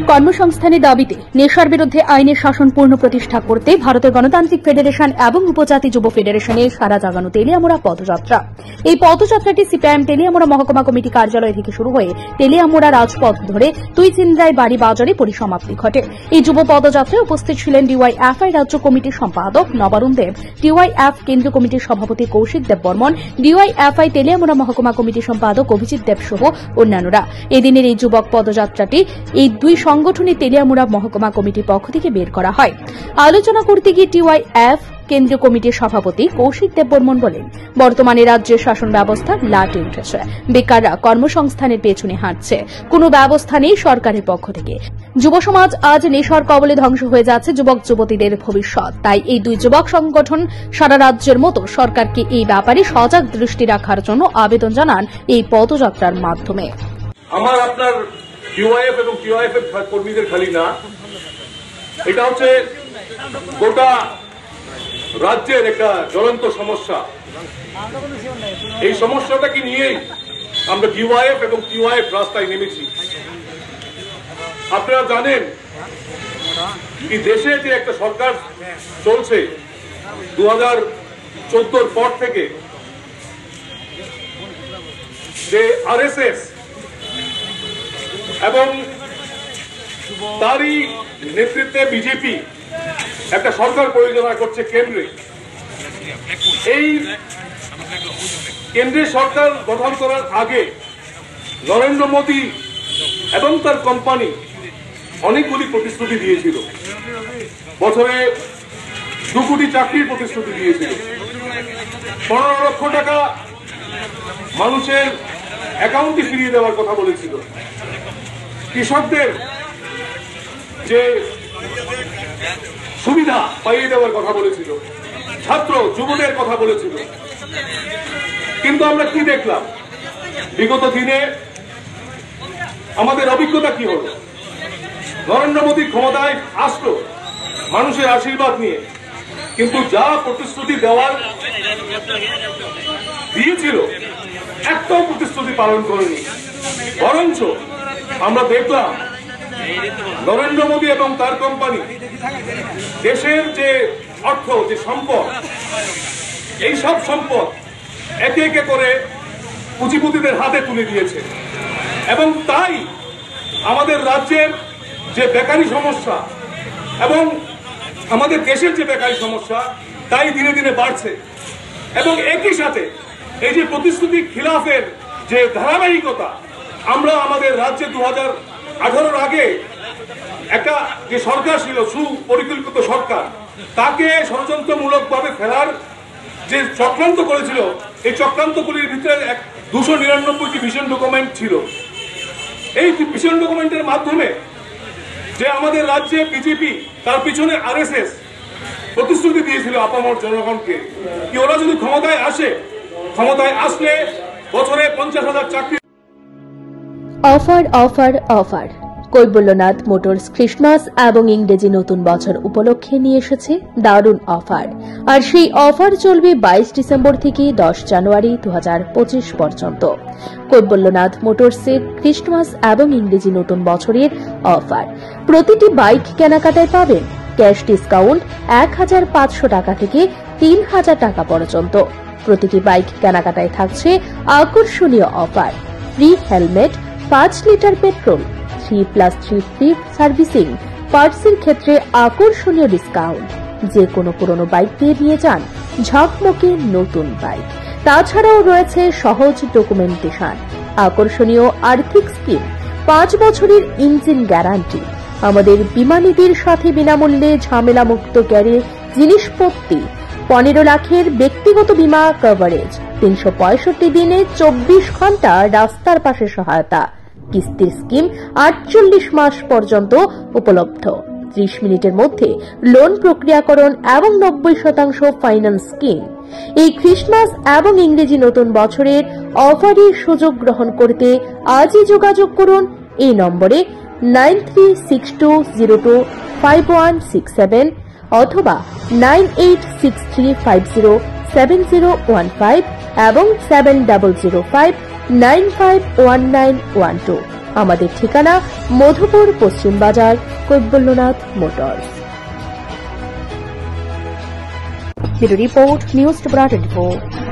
কর্মসংস্থানের দাবিতে নেশার বিরুদ্ধে আইনের শাসন পূর্ণ প্রতিষ্ঠা করতে ভারতের গণতান্ত্রিক ফেডারেশন এবং উপজাতি যুব ফেডারেশনের সারা জাগানো তেলিয়ামুড়া পদযাত্রা। এই পদযাত্রাটি সিপিআইএম তেলিয়ামুড়া মহকুমা কমিটি কার্যালয় থেকে শুরু হয়ে তেলিয়ামুড়া রাজপথ ধরে তুইচিন্দ্রাই বাড়ি বাজারে পরিসমাপ্তি ঘটে। এই যুব পদযাত্রায় উপস্থিত ছিলেন ডিওয়াইএফআই রাজ্য কমিটির সম্পাদক নবারুণ দেব, ডিওয়াইএফ কেন্দ্রীয় কমিটির সভাপতি কৌশিক দেব বর্মন, ডিওয়াইএফআই তেলিয়ামুড়া মহকুমা কমিটির সম্পাদক অভিজিৎ দেব সহ অন্যান্যরা। এদিনের এই যুবক পদযাত্রাটি এই দুই সংগঠনের তেলিয়ামুড়া মহকুমা কমিটির পক্ষ থেকে বের করা হয়। আলোচনা করতে গিয়ে ডিওয়াইএফ কেন্দ্রীয় কমিটির সভাপতি কৌশিক দেব বর্মন বলেন, বর্তমানে রাজ্যের শাসন ব্যবস্থা লাটে উঠেছে, বেকাররা কর্মসংস্থানের পেছনে হাঁটছে, কোনো ব্যবস্থা নেই সরকারের পক্ষ থেকে। যুব সমাজ আজ নেশার কবলে ধ্বংস হয়ে যাচ্ছে যুবক যুবতীদের ভবিষ্যৎ। তাই এই দুই যুবক সংগঠন সারা রাজ্যের মতো সরকারকে এই ব্যাপারে সজাগ দৃষ্টি রাখার জন্য আবেদন জানান এই পদযাত্রার মাধ্যমে। আমার আপনার ডিওয়াইএফ এবং টিওআইএফ এর কর্মীদের খালি না, এটা হচ্ছে গোটা রাজ্যের একটা জ্বলন্ত সমস্যা। এই সমস্যাটাকে নিয়েই আমরা ডিওয়াইএফ এবং টিওআইএফ রাস্তায় নেমেছি। আপনারা জানেন কি দেশে যে একটা সরকার চলছে 2014 পর থেকে, যে আরএসএস এবং তারই নেতৃত্বে বিজেপি একটা সরকার পরিচালনা করছে কেন্দ্রে। এই কেন্দ্রের সরকার গঠন করার আগে নরেন্দ্র মোদী এবং তার কোম্পানি অনেকগুলি প্রতিশ্রুতি দিয়েছিল। বছরে 2 কোটি চাকরির প্রতিশ্রুতি দিয়েছিল, 15 লক্ষ টাকা মানুষের অ্যাকাউন্টে ফিরিয়ে দেওয়ার কথা বলেছিল, কৃষকদের যে সুবিধা পাইয়ে দেওয়ার কথা বলেছিল, ছাত্র যুবদের কথা বলেছিল। কিন্তু আমরা কি দেখলাম বিগত দিনে? আমাদের অভিজ্ঞতা কি হলো? নরেন্দ্র মোদী ক্ষমতায় আসলো মানুষের আশীর্বাদ নিয়ে, কিন্তু যা প্রতিশ্রুতি দেওয়ার দিয়েছিল একটাও প্রতিশ্রুতি পালন করেনি। বরঞ্চ আমরা দেখলাম নরেন্দ্র মোদী এবং তার কোম্পানি দেশের যে অর্থ, যে সম্পদ, এই সব সম্পদ একে একে করে পুঁজিপতিদের হাতে তুলে দিয়েছে। এবং তাই আমাদের রাজ্যের যে বেকারি সমস্যা এবং আমাদের দেশের যে বেকারি সমস্যা, তাই দিনে দিনে বাড়ছে। এবং একই সাথে এই যে প্রতিশ্রুতি খিলাফের যে ধারাবাহিকতা, আমরা আমাদের রাজ্যে 2018 আগে একটা যে সরকার ছিল, সুপরিকল্পিত সরকার, তাকে ষড়যন্ত্রমূলকভাবে ফেলার যে চক্রান্ত করেছিল, এই চক্রান্তগুলির ভিতরে 299টি ভিশন ডকুমেন্ট ছিল। এই ভিশন ডকুমেন্টের মাধ্যমে যে আমাদের রাজ্যে বিজেপি, তার পিছনে আরএসএস প্রতিশ্রুতি দিয়েছিল আপামর জনগণকে কি ওরা যদি ক্ষমতায় আসে, ক্ষমতায় আসলে বছরে 50,000 চাকরি। Offer offer offer Kaibalyanath motors Christmas এবং ইংরেজি নতুন বছর উপলক্ষে নিয়ে এসেছে দারুণ অফার। আর সেই অফার চলবে 22 ডিসেম্বর থেকে 10 জানুয়ারি 2025 পর্যন্ত। কৈবল্যনাথ মোটরসের ক্রিসমাস এবং ইংরেজি নতুন বছরের অফার, প্রতিটি বাইক কেনাকাটায় পাবেন ক্যাশ ডিসকাউন্ট 1,500 টাকা থেকে 3,000 টাকা পর্যন্ত। প্রতিটি বাইক কেনাকাটায় থাকছে আকর্ষণীয় offer, free helmet, 5 litre petrol, 3+3 free servicing, পার্টসের ক্ষেত্রে আকর্ষণীয় ডিসকাউন্ট। যে কোনো পুরনো বাইক দিয়ে নিয়ে যান ঝকমকে নতুন বাইক। তাছাড়াও রয়েছে সহজ ডকুমেন্টেশন, আকর্ষণীয় আর্থিক স্কিম, 5 বছরের ইঞ্জিন গ্যারান্টি, আমাদের বিমানীদের সাথে বিনামূল্যে ঝামেলামুক্ত গ্যারেজ জিনিসপত্তি, 15 লাখের ব্যক্তিগত বীমা কভারেজ, 365 দিনে 24 ঘন্টা রাস্তার পাশে সহায়তা, কিস্তির স্কিম 48 মাস পর্যন্ত উপলব্ধ, 30 মিনিটের মধ্যে লোন প্রক্রিয়াকরণ এবং 90% ফাইন্যান্স স্কিম। এই ক্রিসমাস এবং ইংরেজি নতুন বছরের অফারের সুযোগ গ্রহণ করতে আজই যোগাযোগ করুন এই নম্বরে 9362025167 অথবা 9863507015 এবং 7005951912 আমাদের ঠিকানা মধুপুর পশ্চিম বাজার, Kaibalyanath motors. Bureau report, news 24।